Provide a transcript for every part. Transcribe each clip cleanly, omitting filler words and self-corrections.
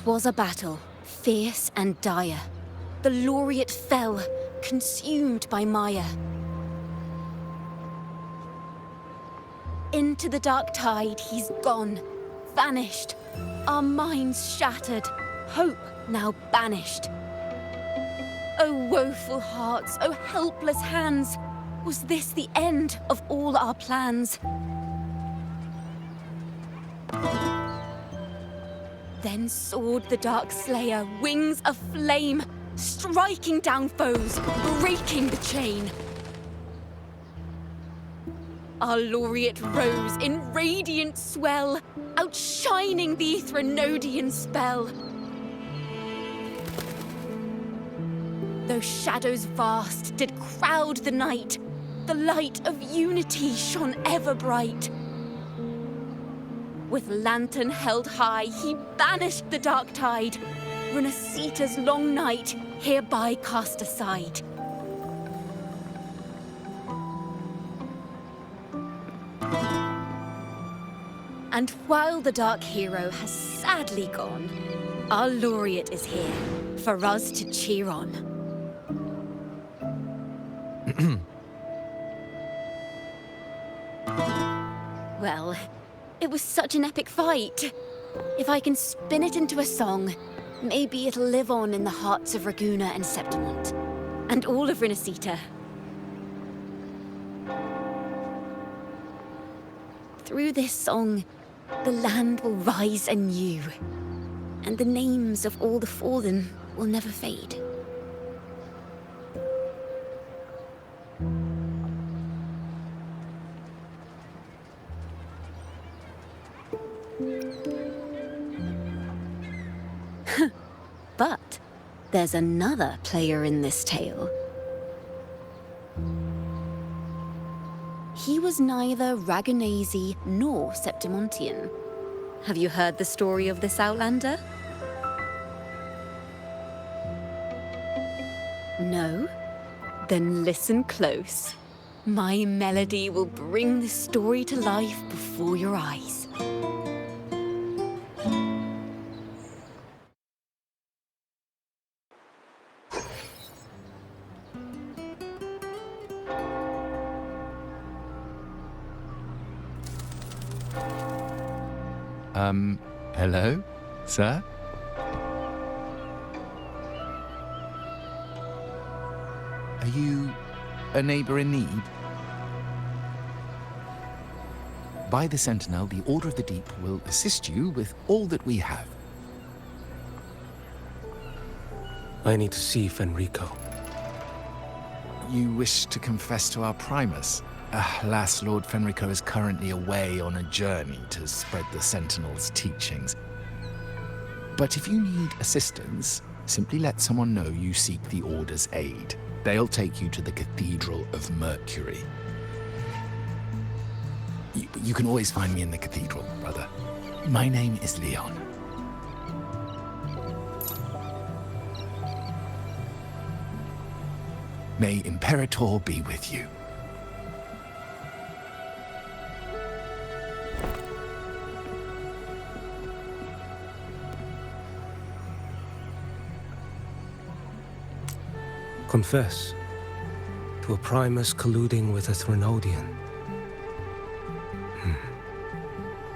'Twas a battle, fierce and dire. The laureate fell, consumed by mire. Into the dark tide he's gone, vanished. Our minds shattered, hope now banished. O woeful hearts, O helpless hands, was this the end of all our plans? Then soared the dark slayer, wings aflame, striking down foes, breaking the chain. Our laureate rose in radiant swell, outshining the Threnodian spell. Though shadows vast did crowd the night, the light of unity shone ever bright. With lantern held high, he banished the dark tide, Rinascita's long night hereby cast aside. And while the dark hero has sadly gone, our laureate is here for us to cheer on. Well, it was such an epic fight. If I can spin it into a song, maybe it'll live on in the hearts of Raguna and Septimont, and all of Rinascita. Through this song, the land will rise anew, and the names of all the fallen will never fade. But there's another player in this tale. He was neither Ragunese nor Septimontian. Have you heard the story of this outlander? No? Then listen close. My melody will bring this story to life before your eyes. Hello, sir? Are you a neighbor in need? By the Sentinel, the Order of the Deep will assist you with all that we have. I need to see Fenrico. You wish to confess to our Primus? Alas, Lord Fenrico is currently away on a journey to spread the Sentinel's teachings. But if you need assistance, simply let someone know you seek the Order's aid. They'll take you to the Cathedral of Mercury. You can always find me in the Cathedral, brother. My name is Leon. May Imperator be with you. Confess to a Primus colluding with a Threnodian.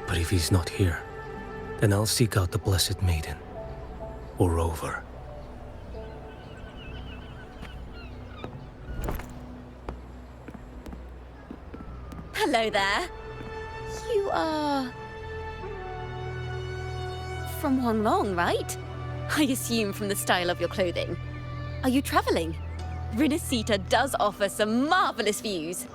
But if he's not here, then I'll seek out the Blessed Maiden, or Rover. Hello there. You are... from Huanglong, right? I assume from the style of your clothing. Are you traveling? Rinascita does offer some marvelous views.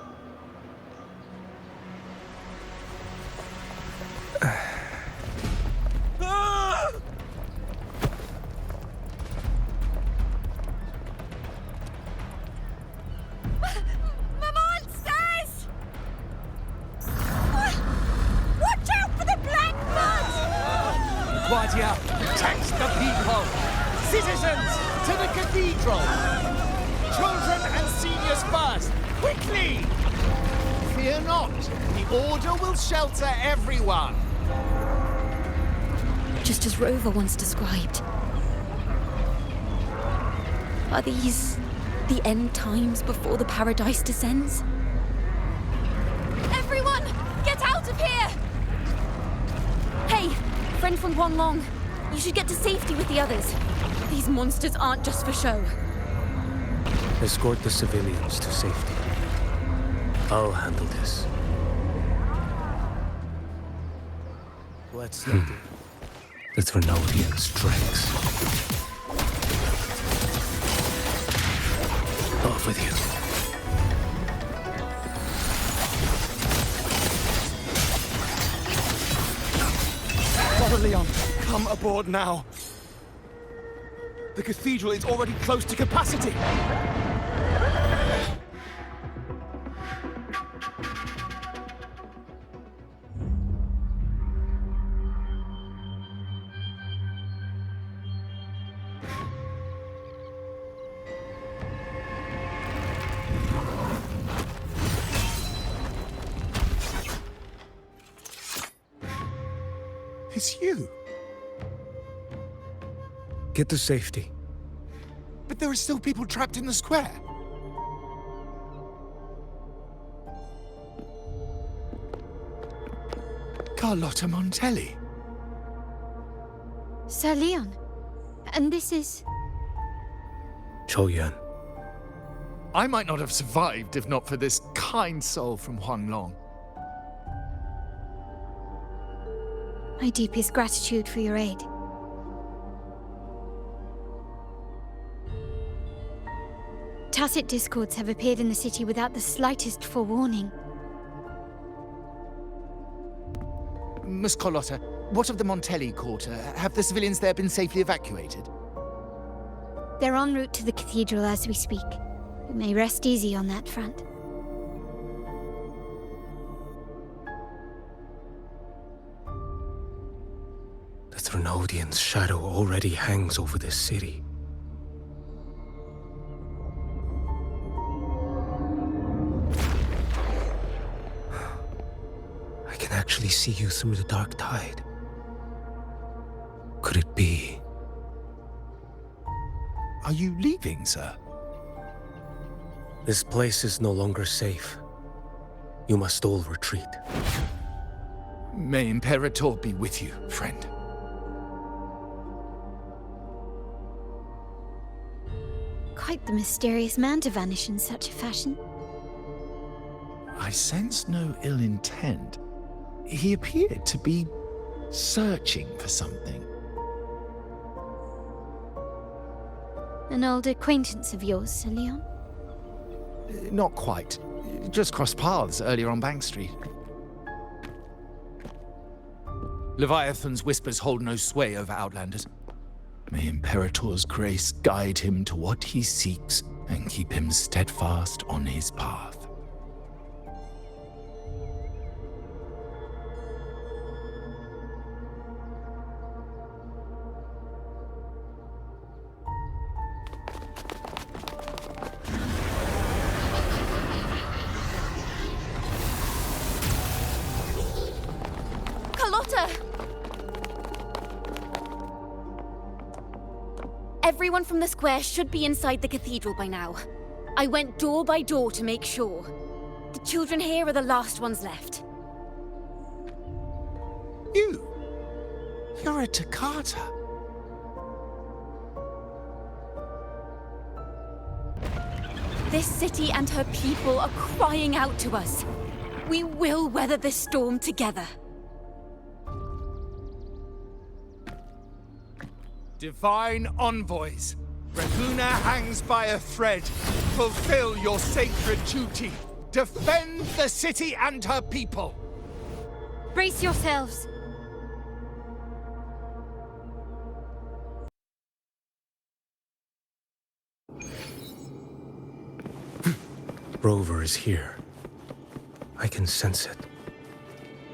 Protect the people! Citizens, to the cathedral! Children and seniors first! Quickly! Fear not, the Order will shelter everyone. just as Rover once described. Are these the end times before the paradise descends? Everyone, get out of here! Hey, friend from Huanglong, you should get to safety with the others. These monsters aren't just for show. Escort the civilians to safety. I'll handle this. Let's not do the Trinodian strikes. Off with you. Brother Leon, come aboard now. The cathedral is already close to capacity. It's you. Get to safety. But there are still people trapped in the square. Carlotta Montelli. Sir Leon. And this is... Qiuyuan. I might not have survived if not for this kind soul from Huanglong. My deepest gratitude for your aid. Tacit discords have appeared in the city without the slightest forewarning. Miss Carlotta, what of the Montelli quarter? Have the civilians there been safely evacuated? They're en route to the cathedral as we speak. You may rest easy on that front. The Trinodian's shadow already hangs over this city. I can actually see you through the dark tide. Could it be? Are you leaving, sir? This place is no longer safe. You must all retreat. May Imperator be with you, friend. Quite the mysterious man to vanish in such a fashion. I sense no ill intent. He appeared to be searching for something. An old acquaintance of yours, Sir Leon? Not quite. Just crossed paths earlier on Bank Street. Leviathan's whispers hold no sway over Outlanders. May Imperator's grace guide him to what he seeks and keep him steadfast on his path. Carlotta! Everyone from the square should be inside the cathedral by now. I went door by door to make sure. The children here are the last ones left. You're a Toccata. This city and her people are crying out to us. We will weather this storm together. Divine envoys, Ravuna hangs by a thread. Fulfill your sacred duty. Defend the city and her people. Brace yourselves! Rover is here. I can sense it.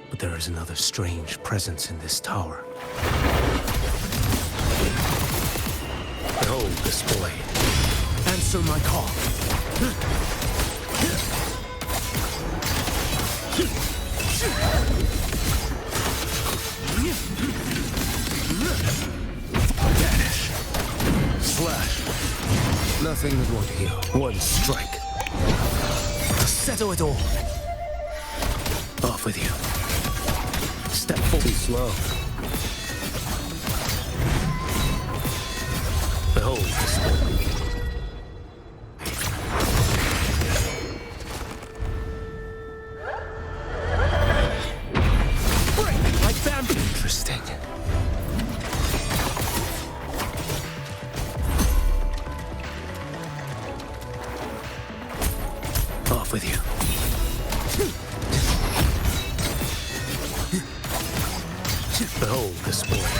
But there is another strange presence in this tower. Behold this blade. Answer my call. Nothing that won't heal. One strike. To settle it all. Off with you. Step forward. Too slow. Behold the sport. Break like bamboo. Interesting. Off with you. Behold the sport.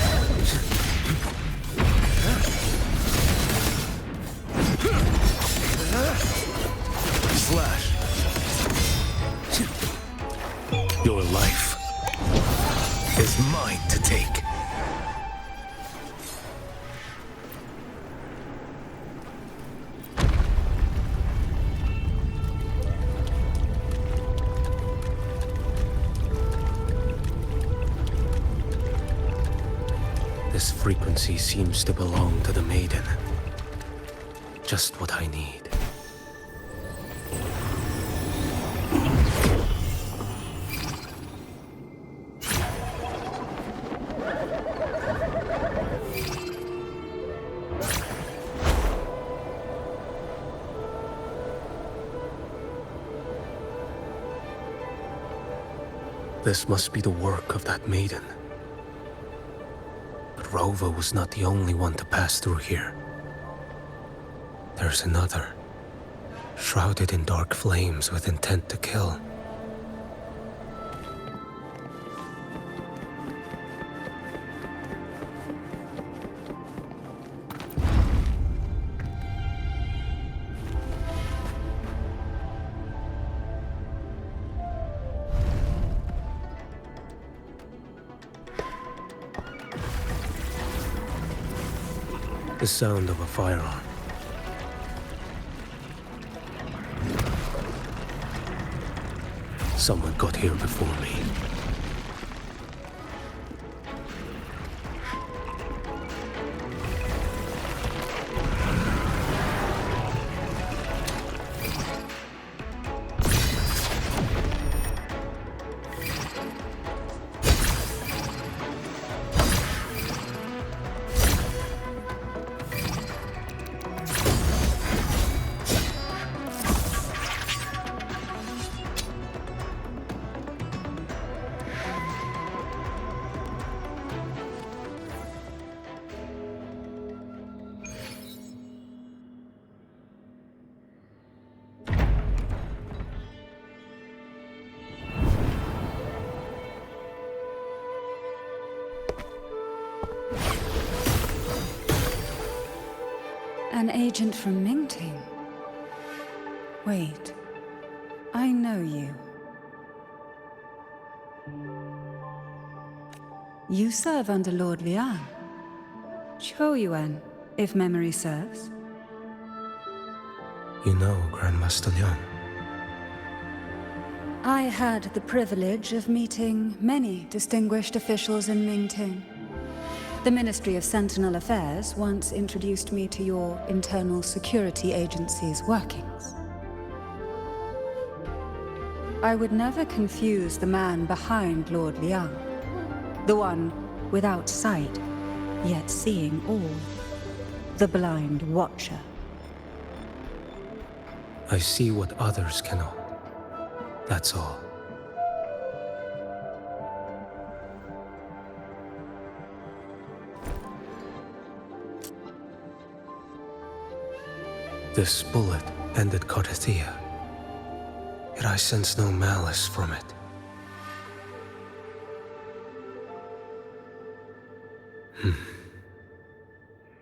Slash. Your life is mine to take. This frequency seems to belong to the maiden. Just what I need. This must be the work of that maiden. But Rova was not the only one to pass through here. There's another, shrouded in dark flames with intent to kill. The sound of a firearm. Someone got here before me. An agent from Mingting? Wait, I know you. You serve under Lord Liang. Qiuyuan, if memory serves. You know Grandmaster Liang. I had the privilege of meeting many distinguished officials in Mingting. The Ministry of Sentinel Affairs once introduced me to your internal security agency's workings. I would never confuse the man behind Lord Liang, the one without sight, yet seeing all, the blind watcher. I see what others cannot. That's all. This bullet ended Cartethyia, yet I sense no malice from it.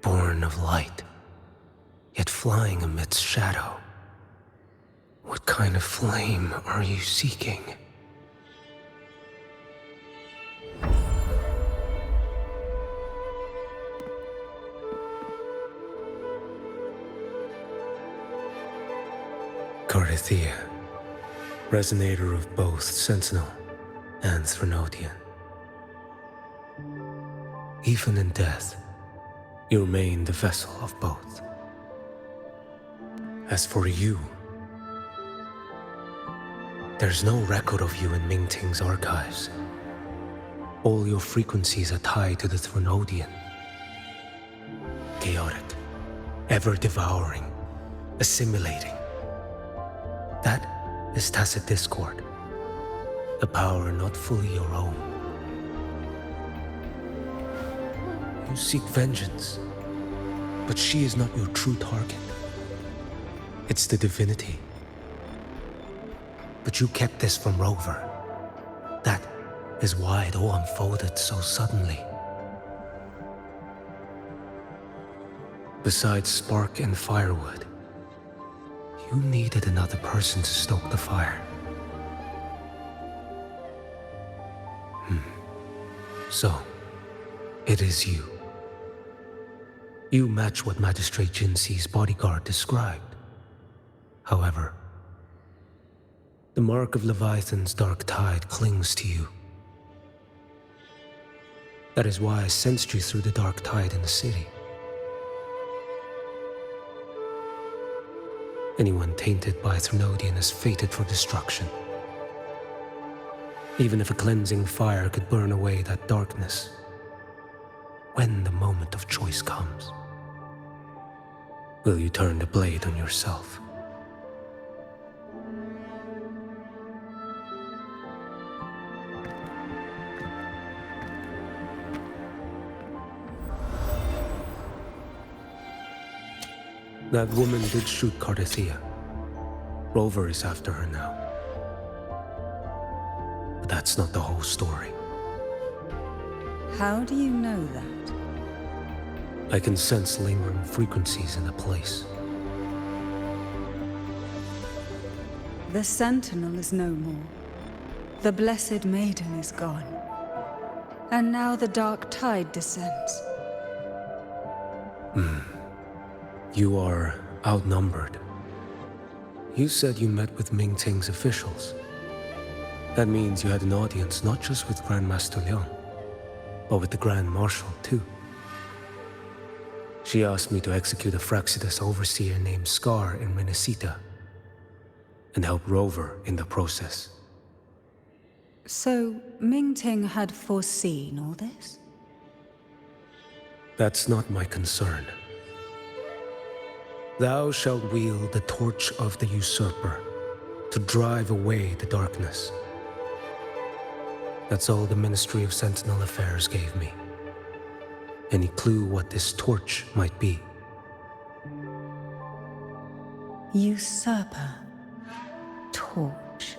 Born of light, yet flying amidst shadow. What kind of flame are you seeking? Cartethyia, resonator of both Sentinel and Threnodian. Even in death, you remain the vessel of both. As for you, there's no record of you in Mingting's archives. All your frequencies are tied to the Threnodian. Chaotic, ever-devouring, assimilating. That is tacit discord, a power not fully your own. You seek vengeance, but she is not your true target. It's the divinity. But you kept this from Rover. That is why it all unfolded so suddenly. Besides spark and firewood, you needed another person to stoke the fire. So, it is you. You match what Magistrate Jinxi's bodyguard described. However, the mark of Leviathan's dark tide clings to you. That is why I sensed you through the dark tide in the city. Anyone tainted by Threnodian is fated for destruction. Even if a cleansing fire could burn away that darkness, when the moment of choice comes, will you turn the blade on yourself? That woman did shoot Cartethyia. Rover is after her now. But that's not the whole story. How do you know that? I can sense lingering frequencies in the place. The Sentinel is no more. The Blessed Maiden is gone. And now the dark tide descends. You are outnumbered. You said you met with Mingting's officials. That means you had an audience not just with Grandmaster Liang, but with the Grand Marshal too. She asked me to execute a Fraxidus overseer named Scar in Rinascita, and help Rover in the process. So, Mingting had foreseen all this? That's not my concern. Thou shalt wield the torch of the usurper to drive away the darkness. That's all the Ministry of Sentinel Affairs gave me. Any clue what this torch might be? Usurper. Torch.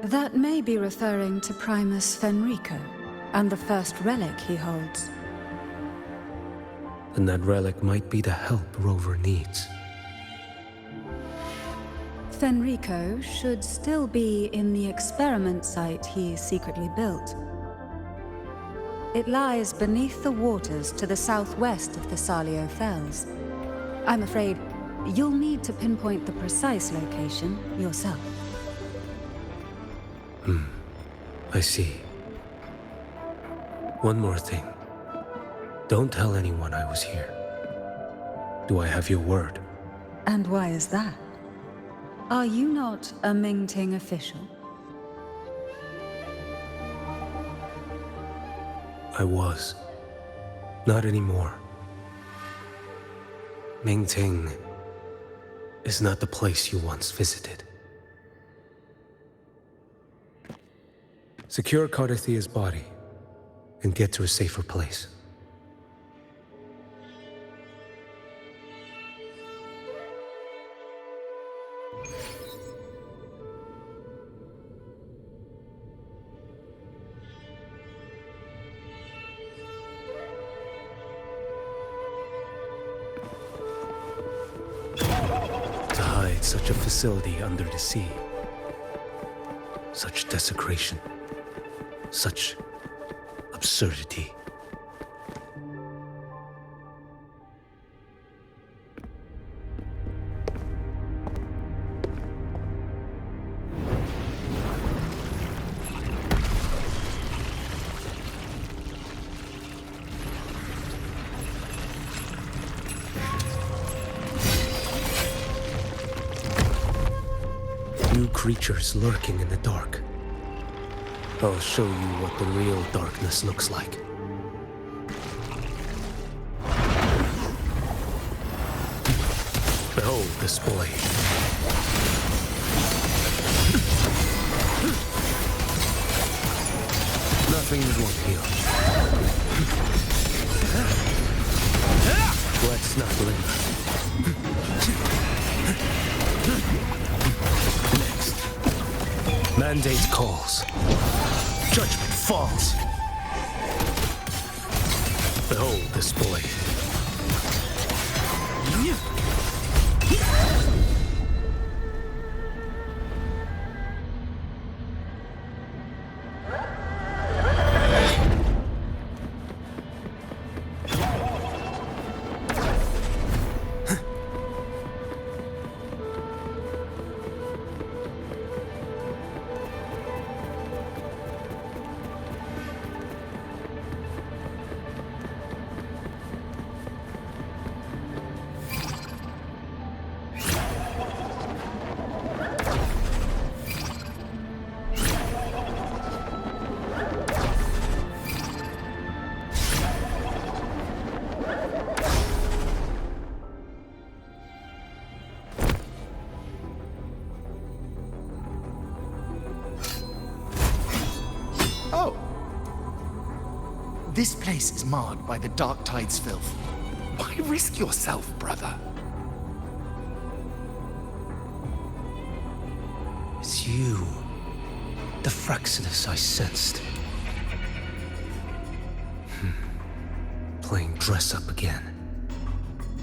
That may be referring to Primus Fenrico and the first relic he holds. And that relic might be the help Rover needs. Fenrico should still be in the experiment site he secretly built. It lies beneath the waters to the southwest of the Salio Fells. I'm afraid you'll need to pinpoint the precise location yourself. I see. One more thing. Don't tell anyone I was here. Do I have your word? And why is that? Are you not a Mingting official? I was. Not anymore. Mingting is not the place you once visited. Secure Cartethia's body and get to a safer place. To hide such a facility under the sea. Such desecration. Such absurdity. creatures lurking in the dark. I'll show you what the real darkness looks like. Behold this boy. Nothing won't heal. Let's not linger. Next. Mandate calls. Judgment falls. Behold this boy. This place is marred by the Dark Tide's filth. Why risk yourself, brother? It's you. The Fraxinus I sensed. Playing dress up again.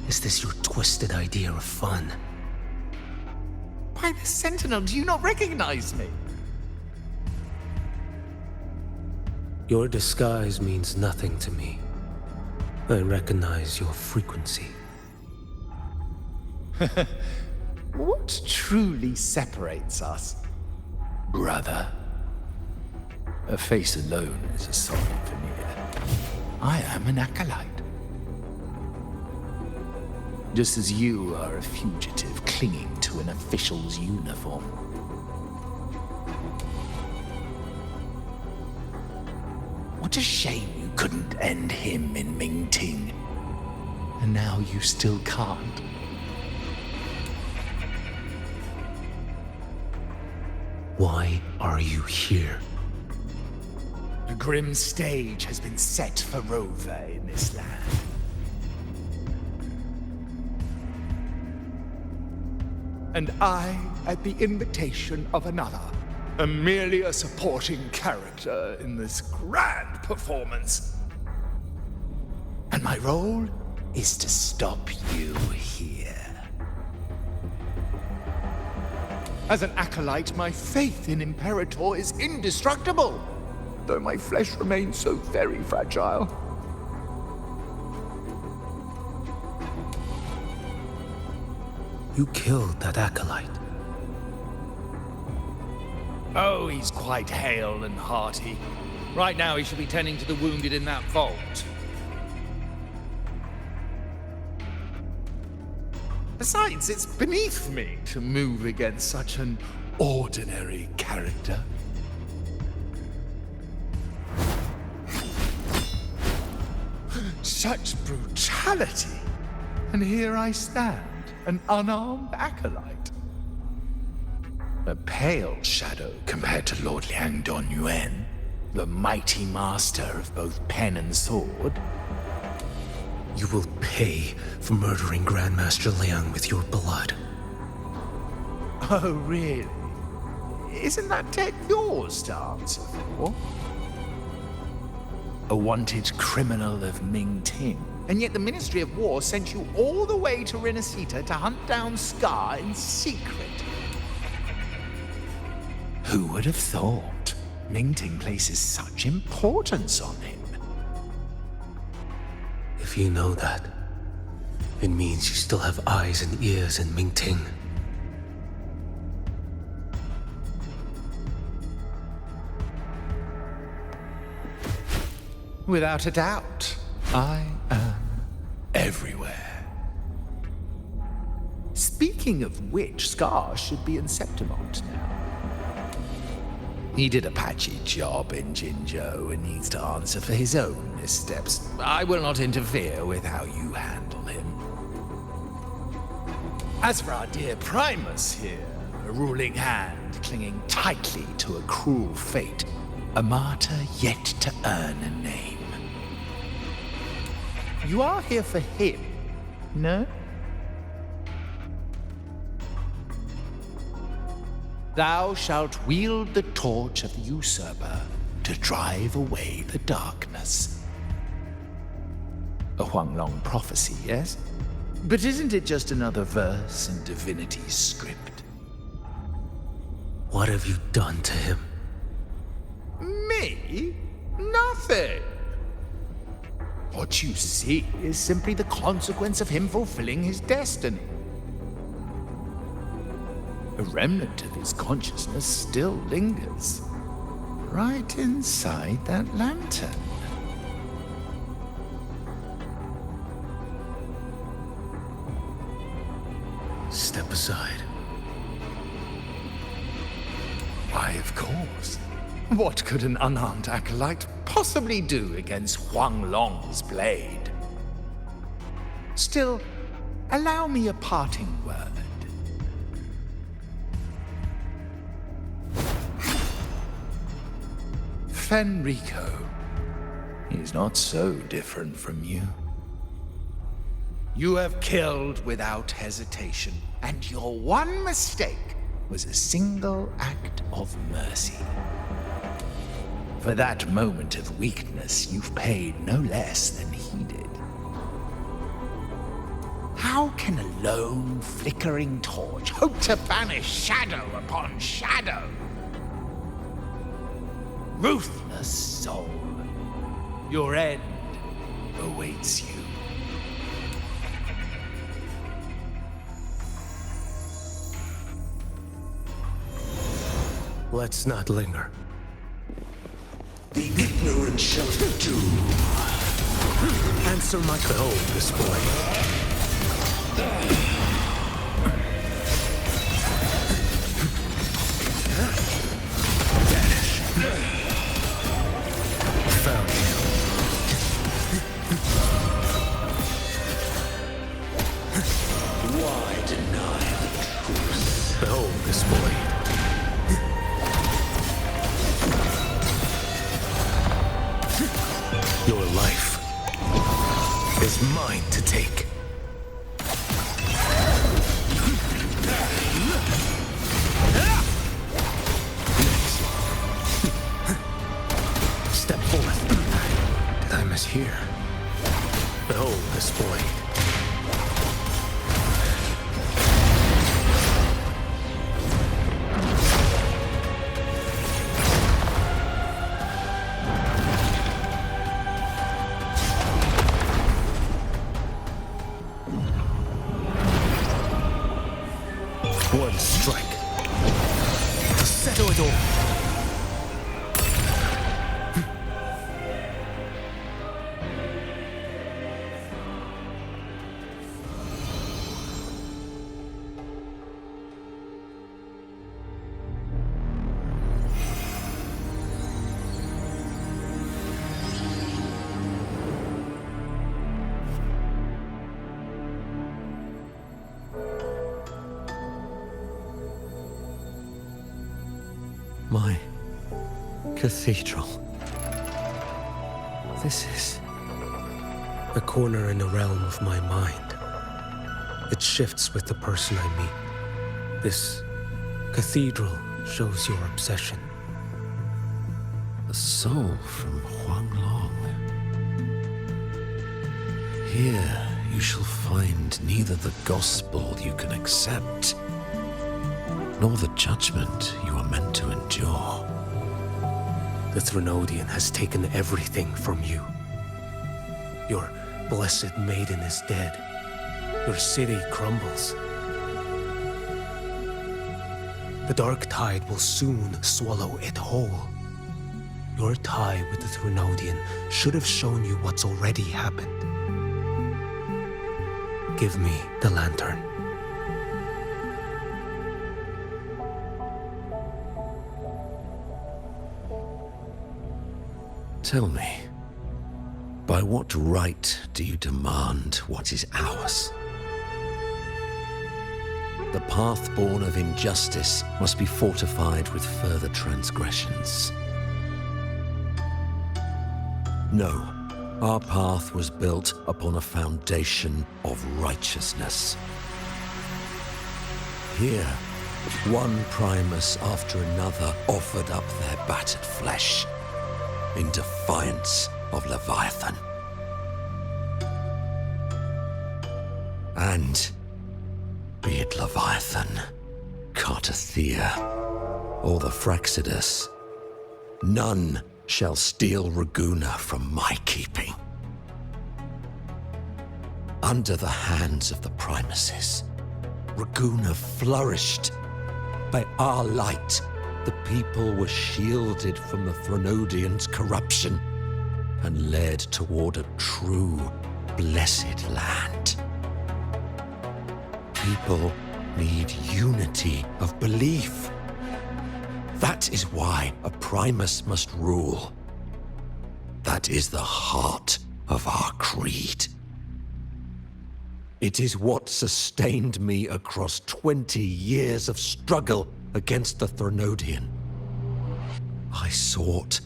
Is this your twisted idea of fun? By the Sentinel, do you not recognize me? Your disguise means nothing to me. I recognize your frequency. What truly separates us, brother? A face alone is a solid veneer. I am an acolyte. Just as you are a fugitive clinging to an official's uniform. What a shame you couldn't end him in Mingting. And now you still can't. Why are you here? A grim stage has been set for Rover in this land. And I, at the invitation of another, am merely a supporting character in this grand performance. And my role is to stop you here. As an acolyte, my faith in Imperator is indestructible, though my flesh remains so very fragile. You killed that acolyte. Oh, he's quite hale and hearty. Right now he should be tending to the wounded in that vault. Besides, it's beneath me to move against such an ordinary character. Such brutality! And here I stand, an unarmed acolyte. A pale shadow compared to Lord Liang Donyuan, the mighty master of both pen and sword. You will pay for murdering Grandmaster Liang with your blood. Oh, really? Isn't that tech yours to answer for? A wanted criminal of Mingting. And yet the Ministry of War sent you all the way to Rinascita to hunt down Scar in secret. Who would have thought? Mingting places such importance on him. If you know that, it means you still have eyes and ears in Mingting. Without a doubt, I am everywhere. Speaking of which, Scar should be in Septimont now. He did a patchy job in Jinzhou and needs to answer for his own missteps. I will not interfere with how you handle him. As for our dear Primus here, a ruling hand clinging tightly to a cruel fate, a martyr yet to earn a name. You are here for him, no? Thou shalt wield the torch of the usurper to drive away the darkness. A Huanglong prophecy, yes? But isn't it just another verse in divinity's script? What have you done to him? Me? Nothing. What you see is simply the consequence of him fulfilling his destiny. A remnant of his consciousness still lingers, right inside that lantern. Step aside. Why, of course. What could an unarmed acolyte possibly do against Huanglong's blade? Still, allow me a parting word. Fenrico is not so different from you. You have killed without hesitation, and your one mistake was a single act of mercy. For that moment of weakness, you've paid no less than he did. How can a lone, flickering torch hope to banish shadow upon shadow? Ruthless soul, your end awaits you. Let's not linger. The ignorant shall do. Answer my call, this boy. Found you. Why deny the truth? Behold this boy. Your life is mine to take. Step forth. Did I mishear? Behold this boy. One strike to settle it all. My cathedral. This is a corner in the realm of my mind. It shifts with the person I meet. This cathedral shows your obsession. A soul from Huanglong. Here you shall find neither the gospel you can accept, nor the judgment you are meant to endure. The Threnodian has taken everything from you. Your blessed maiden is dead. Your city crumbles. The dark tide will soon swallow it whole. Your tie with the Threnodian should have shown you what's already happened. Give me the lantern. Tell me, by what right do you demand what is ours? The path born of injustice must be fortified with further transgressions. No, our path was built upon a foundation of righteousness. Here, one Primus after another offered up their battered flesh in defiance of Leviathan. And be it Leviathan, Cartethyia, or the Fraxidus, none shall steal Raguna from my keeping. Under the hands of the Primuses, Raguna flourished. By our light, the people were shielded from the Threnodians' corruption and led toward a true, blessed land. People need unity of belief. That is why a Primus must rule. That is the heart of our creed. It is what sustained me across 20 years of struggle against the Threnodian. I sought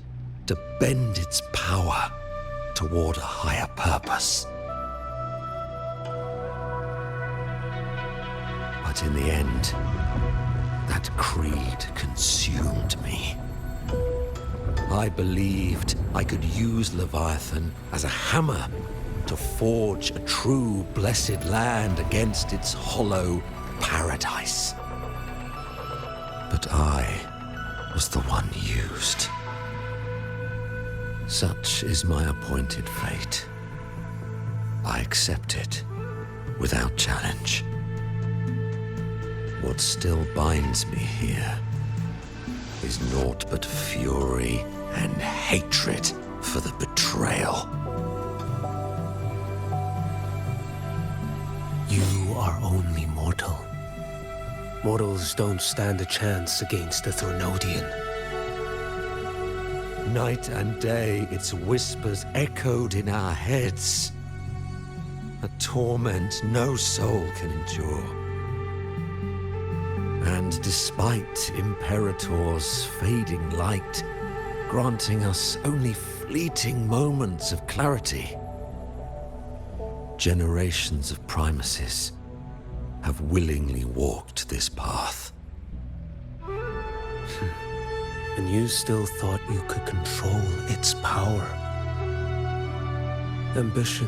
to bend its power toward a higher purpose. But in the end, that creed consumed me. I believed I could use Leviathan as a hammer to forge a true blessed land against its hollow paradise. But I was the one used. Such is my appointed fate. I accept it without challenge. What still binds me here is naught but fury and hatred for the betrayal. You are only mortal. Mortals don't stand a chance against the Threnodian. Night and day, its whispers echoed in our heads. A torment no soul can endure. And despite Imperator's fading light, granting us only fleeting moments of clarity, generations of Primuses have willingly walked this path. And you still thought you could control its power. Ambition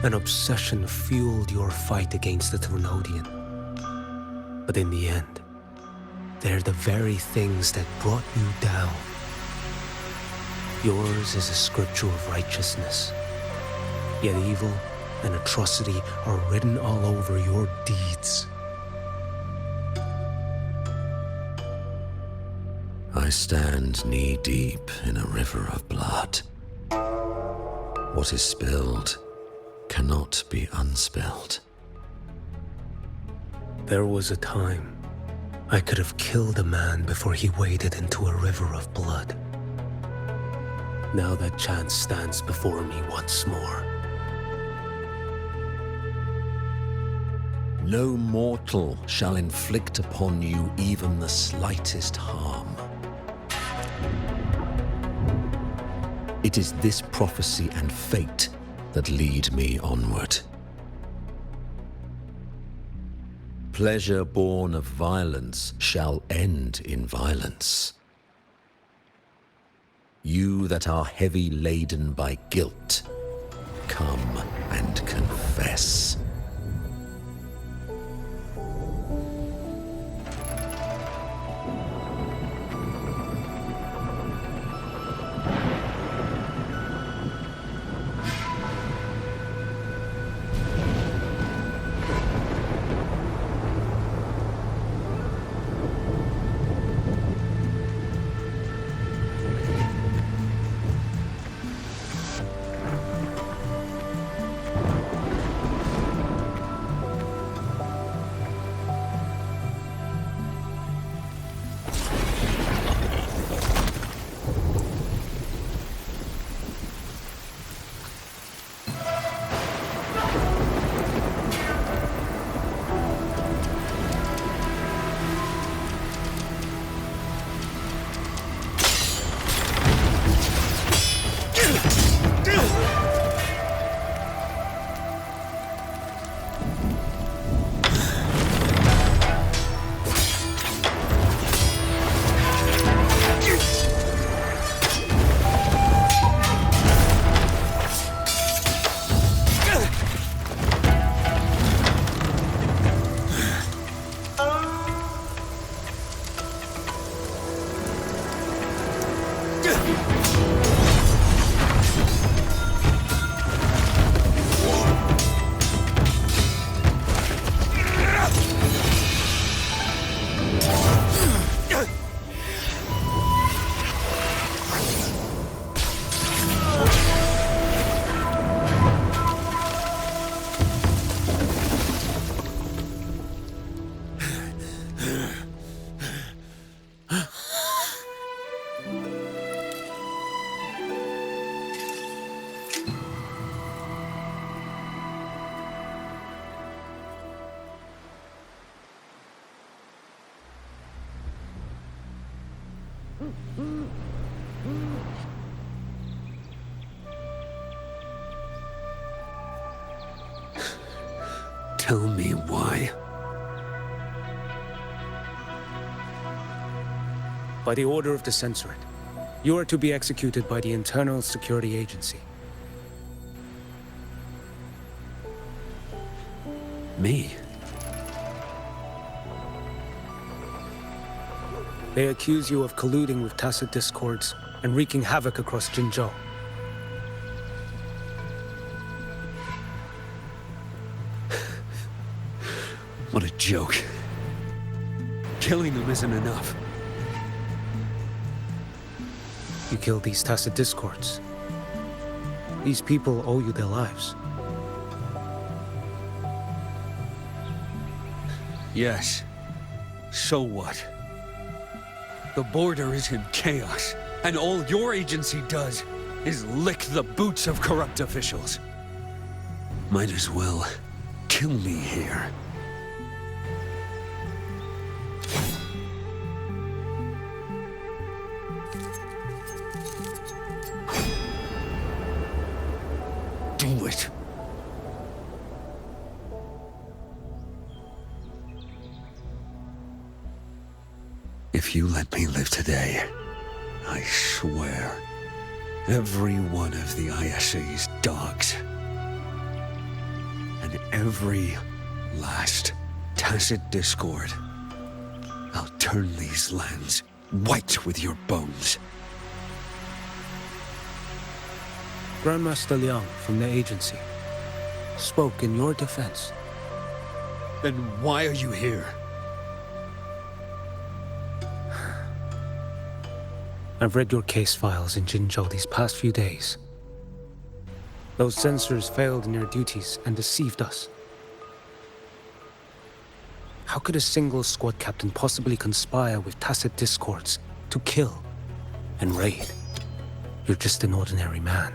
and obsession fueled your fight against the Threnodian. But in the end, they're the very things that brought you down. Yours is a scripture of righteousness, yet evil and atrocity are written all over your deeds. I stand knee-deep in a river of blood. What is spilled cannot be unspilled. There was a time I could have killed a man before he waded into a river of blood. Now that chance stands before me once more. No mortal shall inflict upon you even the slightest harm. It is this prophecy and fate that lead me onward. Pleasure born of violence shall end in violence. You that are heavy laden by guilt, come and confess. Tell me why. By the order of the Censorate, you are to be executed by the Internal Security Agency. Me? They accuse you of colluding with tacit discords and wreaking havoc across Jinzhou. What a joke. Killing them isn't enough. You killed these tacit discords. These people owe you their lives. Yes. So what? The border is in chaos, and all your agency does is lick the boots of corrupt officials. Might as well kill me here. Do it. If you let me live today, I swear, every one of the ISA's dogs, and every last tacit discord, I'll turn these lands white with your bones. Grandmaster Liang from the agency spoke in your defense. Then why are you here? I've read your case files in Jinzhou these past few days. Those censors failed in their duties and deceived us. How could a single squad captain possibly conspire with tacit discords to kill and raid? You're just an ordinary man.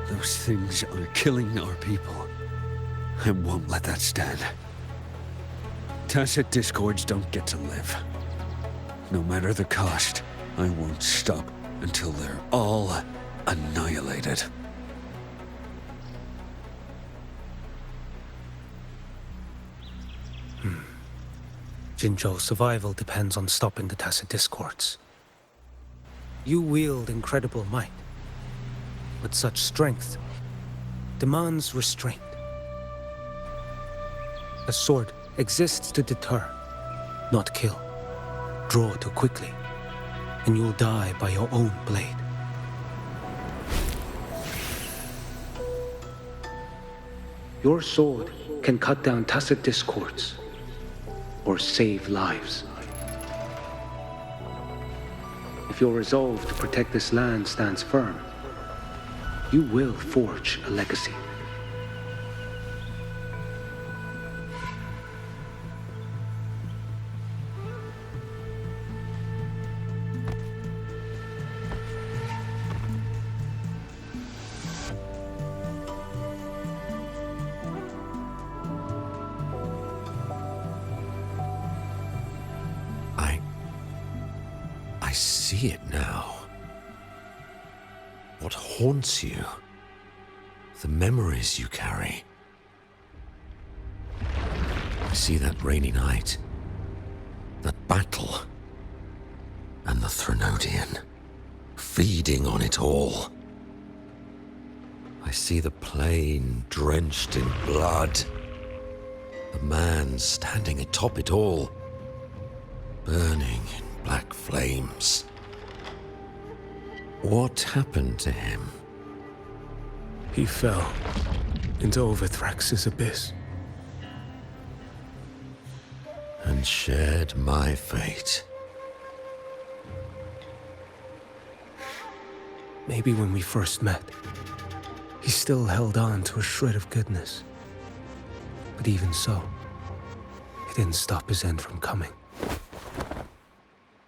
Those things are killing our people. I won't let that stand. Tacit discords don't get to live. No matter the cost, I won't stop until they're all annihilated. Jinzhou's survival depends on stopping the tacit discords. You wield incredible might, but such strength demands restraint. A sword exists to deter, not kill. Draw too quickly, and you'll die by your own blade. Your sword can cut down tacit discords, or save lives. If your resolve to protect this land stands firm, you will forge a legacy. I see it now. What haunts you? The memories you carry. I see that rainy night, that battle, and the Threnodian, feeding on it all. I see the plain drenched in blood, the man standing atop it all, burning in black flames. What happened to him? He fell into Overthrax's abyss. And shared my fate. Maybe when we first met, he still held on to a shred of goodness. But even so, it didn't stop his end from coming.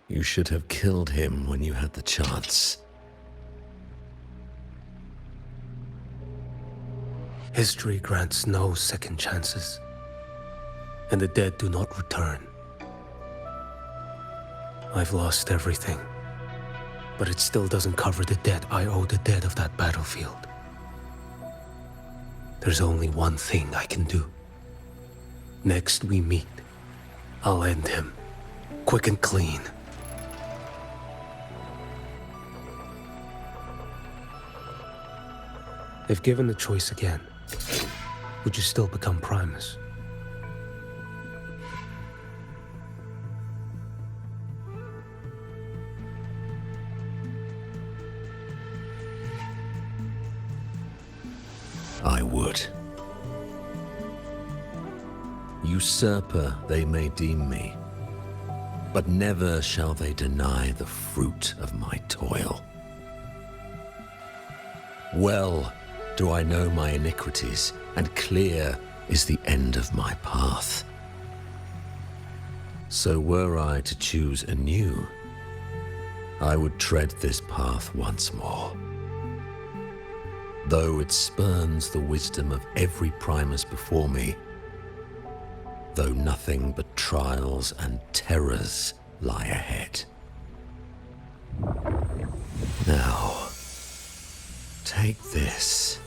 You should have killed him when you had the chance. History grants no second chances, and the dead do not return. I've lost everything. But it still doesn't cover the debt I owe the dead of that battlefield. There's only one thing I can do. Next we meet, I'll end him, quick and clean. If given the choice again, would you still become Primus? I would. Usurper they may deem me, but never shall they deny the fruit of my toil. Well do I know my iniquities, and clear is the end of my path. So were I to choose anew, I would tread this path once more. Though it spurns the wisdom of every Primus before me, though nothing but trials and terrors lie ahead. Now, take this.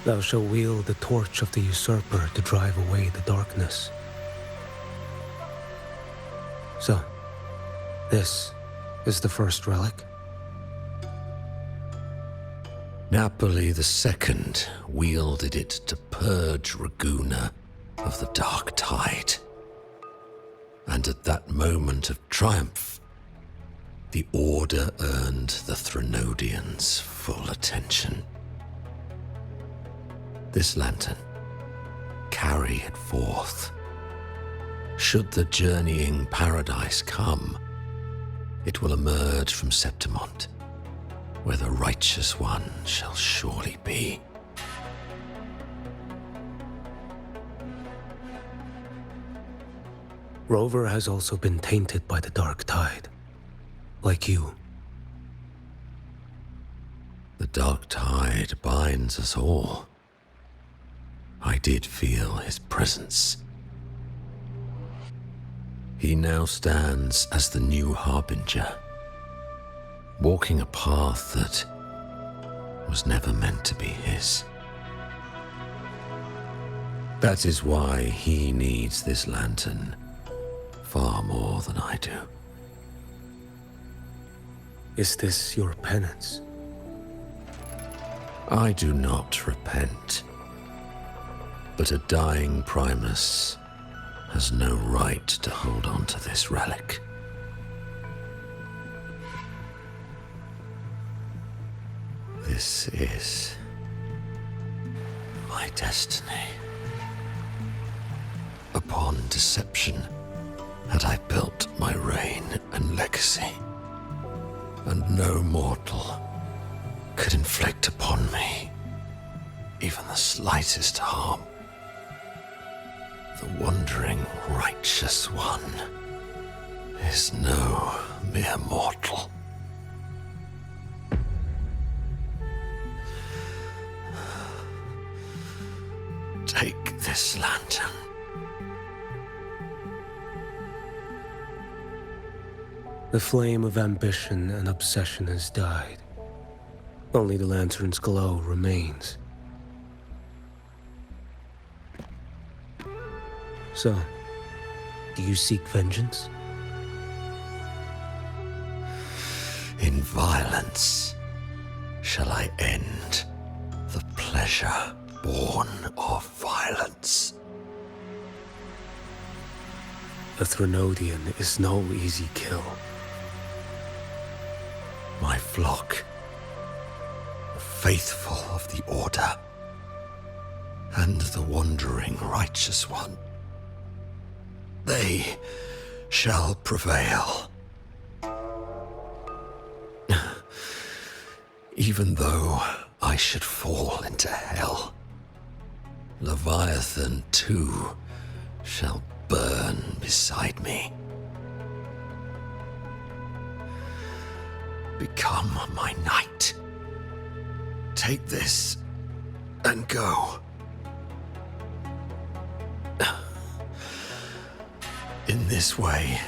Thou shalt wield the torch of the usurper to drive away the darkness. So, this is the first relic? Napoli II wielded it to purge Ragusa of the dark tide. And at that moment of triumph, the Order earned the Threnodians full attention. This lantern, carry it forth. Should the journeying paradise come, it will emerge from Septimont, where the righteous one shall surely be. Rover has also been tainted by the dark tide, like you. The dark tide binds us all. I did feel his presence. He now stands as the new harbinger, walking a path that was never meant to be his. That is why he needs this lantern far more than I do. Is this your penance? I do not repent. But a dying Primus has no right to hold on to this relic. This is my destiny. Upon deception had I built my reign and legacy, and no mortal could inflict upon me even the slightest harm. The wandering righteous one is no mere mortal. Take this lantern. The flame of ambition and obsession has died. Only the lantern's glow remains. So, do you seek vengeance? In violence shall I end the pleasure born of violence. A Threnodian is no easy kill. My flock, the faithful of the Order, and the wandering righteous one, they shall prevail. Even though I should fall into hell, Leviathan too shall burn beside me. become my knight. Take this and go. In this way,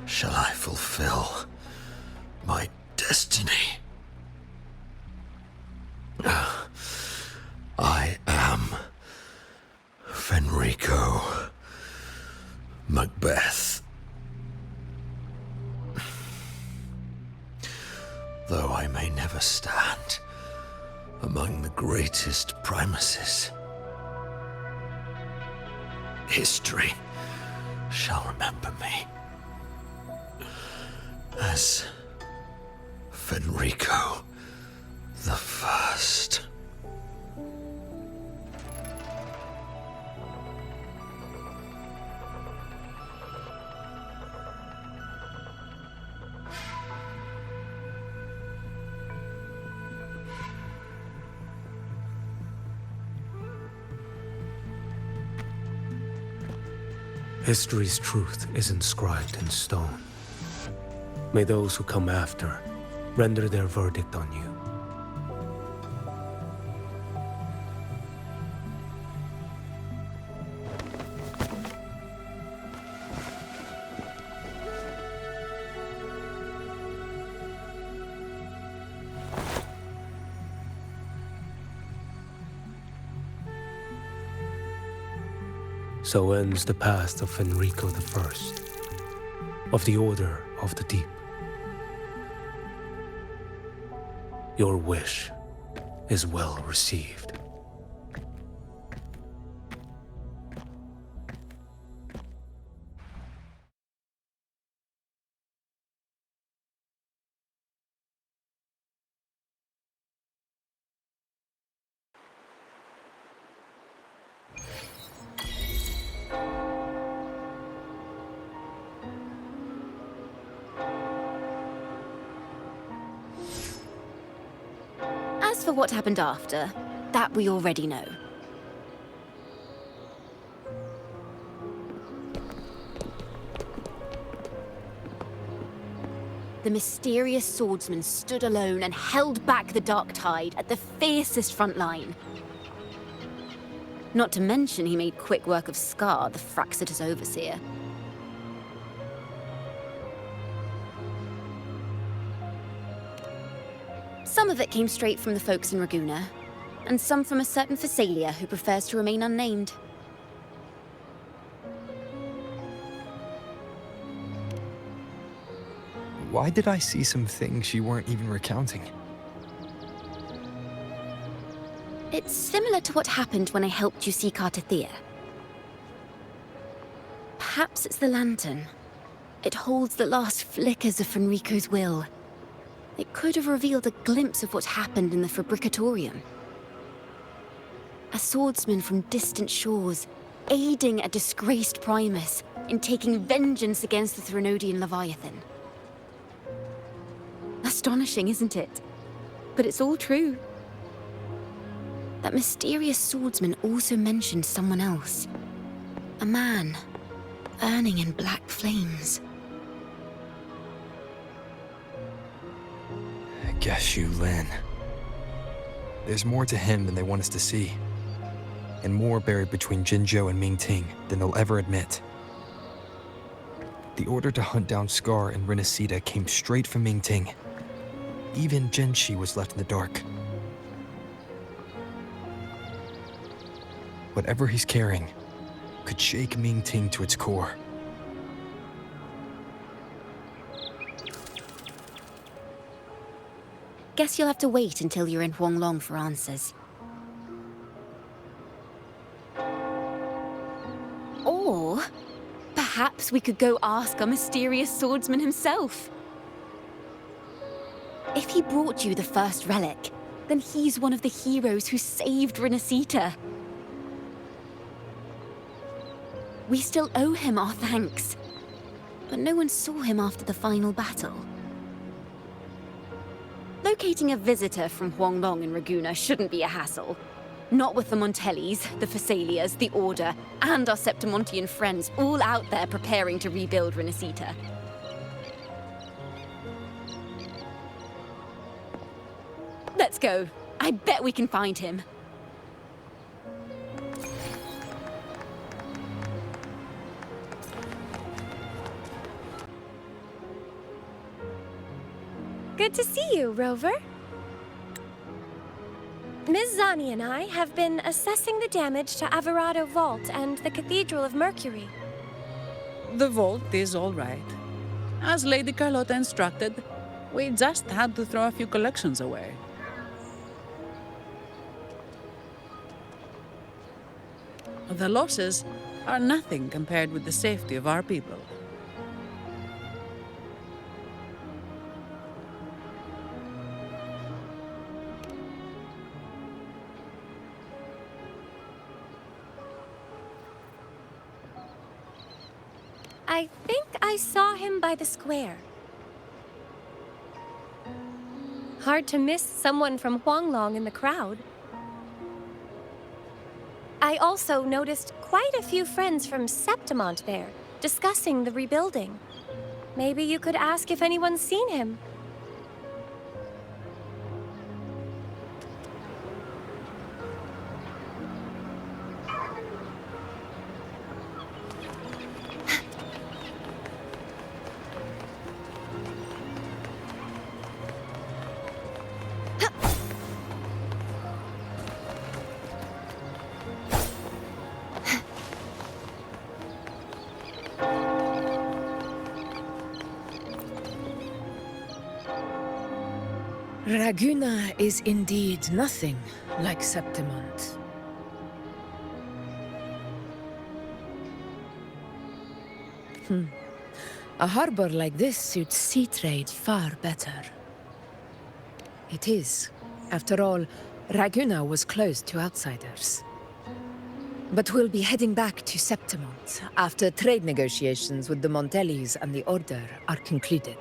shall I fulfill my destiny. I am Fenrico, Macbeth. Though I may never stand among the greatest primuses, history shall remember me as Fenrico the First. History's truth is inscribed in stone. May those who come after render their verdict on you. So ends the past of Fenrico the First, of the Order of the Deep. Your wish is well received. As for what happened after, that we already know. The mysterious swordsman stood alone and held back the dark tide at the fiercest front line. Not to mention he made quick work of Scar, the Fraxita's overseer. Some of it came straight from the folks in Raguna, and some from a certain Phasalia who prefers to remain unnamed. Why did I see some things you weren't even recounting? It's similar to what happened when I helped you see Cartethyia. Perhaps it's the lantern. It holds the last flickers of Fenrico's will. It could have revealed a glimpse of what happened in the Fabricatorium. A swordsman from distant shores, aiding a disgraced Primus in taking vengeance against the Threnodian Leviathan. Astonishing, isn't it? But it's all true. That mysterious swordsman also mentioned someone else. A man, burning in black flames. Guess Qiuyuan. There's more to him than they want us to see. And more buried between Jinzhou and Mingting than they'll ever admit. The order to hunt down Scar and Rinascita came straight from Mingting. Even Genshi was left in the dark. Whatever he's carrying could shake Mingting to its core. Guess you'll have to wait until you're in Huanglong for answers. Or perhaps we could go ask our mysterious swordsman himself. If he brought you the first relic, then he's one of the heroes who saved Rinascita. We still owe him our thanks, but no one saw him after the final battle. Locating a visitor from Huanglong in Raguna shouldn't be a hassle. Not with the Montellis, the Phasalias, the Order, and our Septimontian friends all out there preparing to rebuild Rinascita. Let's go. I bet we can find him. Good to see you, Rover. Ms. Zani and I have been assessing the damage to Averado Vault and the Cathedral of Mercury. The vault is all right. As Lady Carlotta instructed, we just had to throw a few collections away. The losses are nothing compared with the safety of our people. I think I saw him by the square. Hard to miss someone from Huanglong in the crowd. I also noticed quite a few friends from Septimont there, discussing the rebuilding. Maybe you could ask if anyone's seen him. Raguna is indeed nothing like Septimont. A harbor like this suits sea trade far better. It is. After all, Raguna was closed to outsiders. But we'll be heading back to Septimont after trade negotiations with the Montellis and the Order are concluded.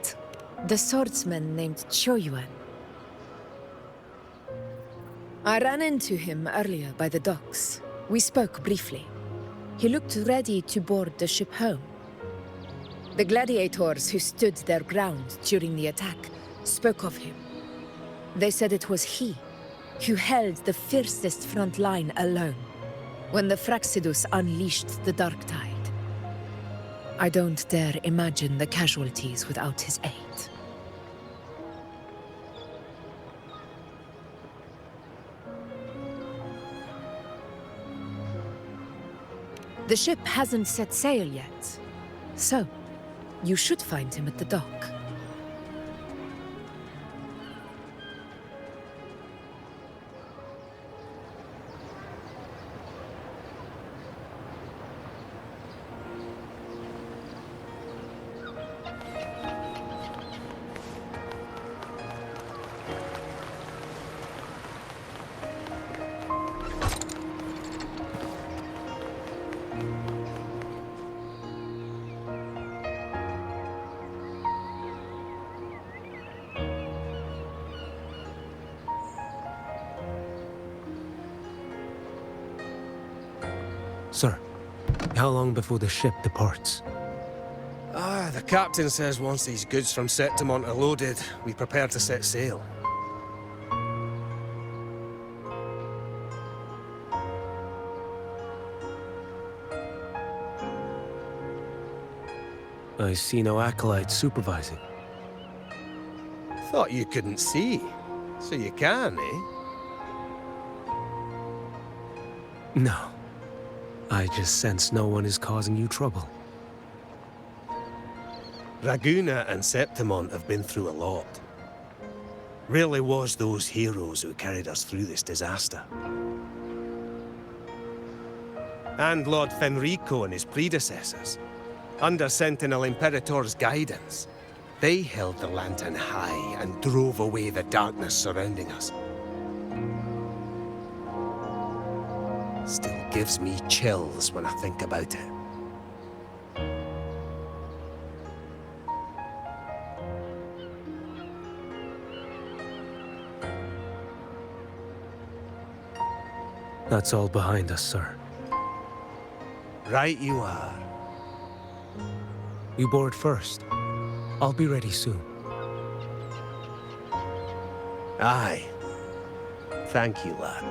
The swordsman named Qiuyuan. I ran into him earlier by the docks. We spoke briefly. He looked ready to board the ship home. The gladiators who stood their ground during the attack spoke of him. They said it was he who held the fiercest front line alone when the Fraxidus unleashed the Dark Tide. I don't dare imagine the casualties without his aid. The ship hasn't set sail yet, so you should find him at the dock. Sir, how long before the ship departs? The captain says once these goods from Septimont are loaded, we prepare to set sail. I see no acolytes supervising. Thought you couldn't see. So you can, eh? No. I just sense no one is causing you trouble. Raguna and Septimont have been through a lot. Really was those heroes who carried us through this disaster. And Lord Fenrico and his predecessors. Under Sentinel Imperator's guidance, they held the lantern high and drove away the darkness surrounding us. Still gives me chills when I think about it. That's all behind us, sir. Right you are. You board first. I'll be ready soon. Aye. Thank you, lad.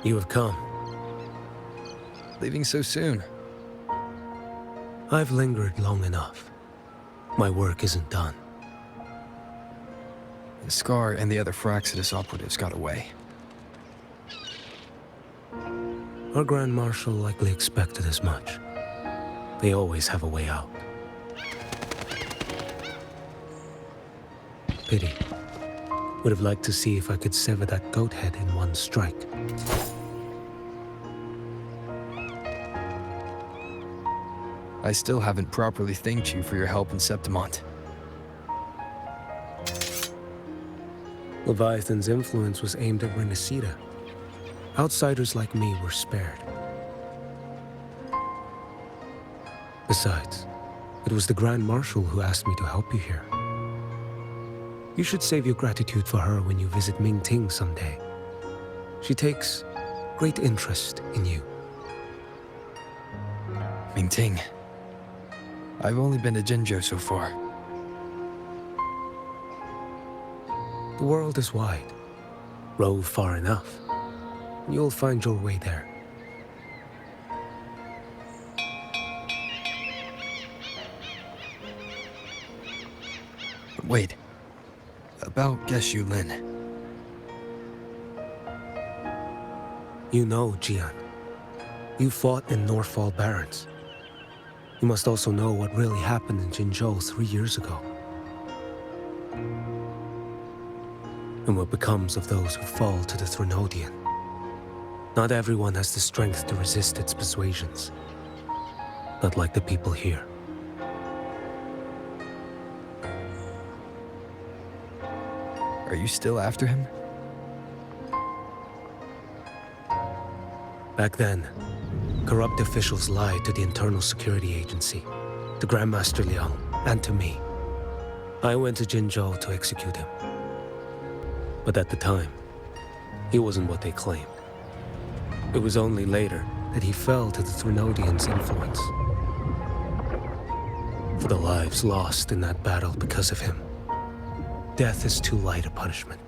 You have come. Leaving so soon. I've lingered long enough. My work isn't done. The Scar and the other Firaxidus operatives got away. Our Grand Marshal likely expected as much. They always have a way out. Pity. Would have liked to see if I could sever that goat head in one strike. I still haven't properly thanked you for your help in Septimont. Leviathan's influence was aimed at Rinascita. Outsiders like me were spared. Besides, it was the Grand Marshal who asked me to help you here. You should save your gratitude for her when you visit Mingting someday. She takes great interest in you. Mingting. I've only been to Jinzhou so far. The world is wide. Rove far enough, and you'll find your way there. But wait. About Qiuyuan. You know, Qiuyuan. You fought in Northfall Barrens. You must also know what really happened in Jinzhou 3 years ago. And what becomes of those who fall to the Threnodian. Not everyone has the strength to resist its persuasions. Not like the people here. Are you still after him? Back then, corrupt officials lied to the Internal Security Agency, to Grandmaster Liang, and to me. I went to Jinzhou to execute him. But at the time, he wasn't what they claimed. It was only later that he fell to the Threnodians' influence. For the lives lost in that battle because of him, death is too light a punishment.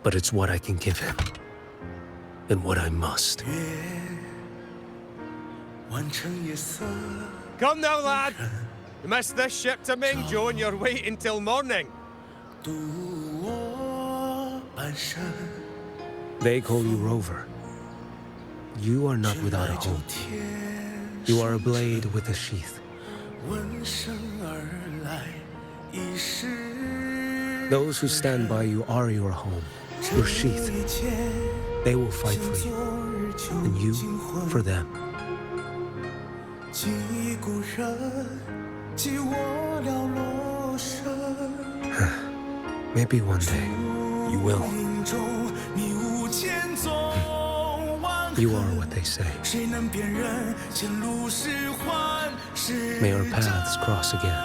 But it's what I can give him, and what I must. Come now, lad! You missed this ship to Mingzhou and you're waiting till morning. They call you Rover. You are not without a home. You are a blade with a sheath. Those who stand by you are your home, your sheath. They will fight for you, and you for them. Maybe one day, you will. You are what they say. May our paths cross again.